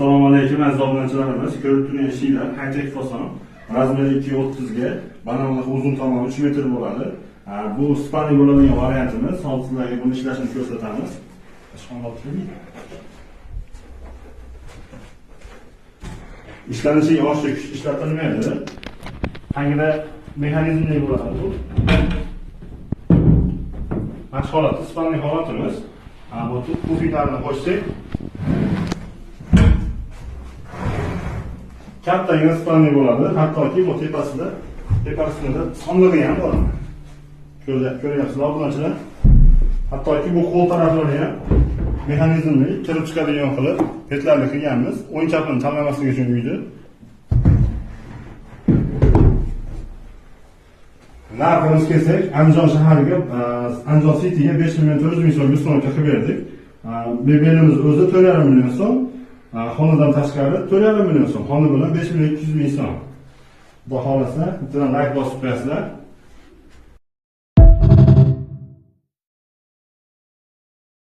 Assalomu alaykum aziz obunachilarimiz. Ko'rib turganingizdek, high-tech fason. Razmeri 2.30 ga, bananlik uzun tomoni 3 metr bo'ladi. Bu spalni bo'ladigan variantimiz. Hozir sizlarga buni ishlashini ko'rsatamiz. Ishlanishiga oshli kuch ishlatilmaydi. Tagida mexanizmli bo'ladi bu. Mana shu holatda spalni holatimiz. Bu pufiklarni qo'shsak, katta spalni bo'ladi. Hattoki bu tepasida sonlig'i ham bor. Ko'ryapsizlar obunachilar. Hattoki bu qo'l taraflari ham mexanizmli kirib chiqadigan qilib petlarni qilganmiz. O'yinchoqni tanlamaslik uchun uyda. Narximiz kelsak, Andijon shahariga, Andijon City'ga 5 million 400 ming so'mga uстановka qilib berdik. Belimiz o'zi 4,5 million so'm, xonadan tashqari 4,5 million so'm, xona bilan 5 million 200 ming so'm. Xudo xolasa, bittadan like bosib qo'yasizlar.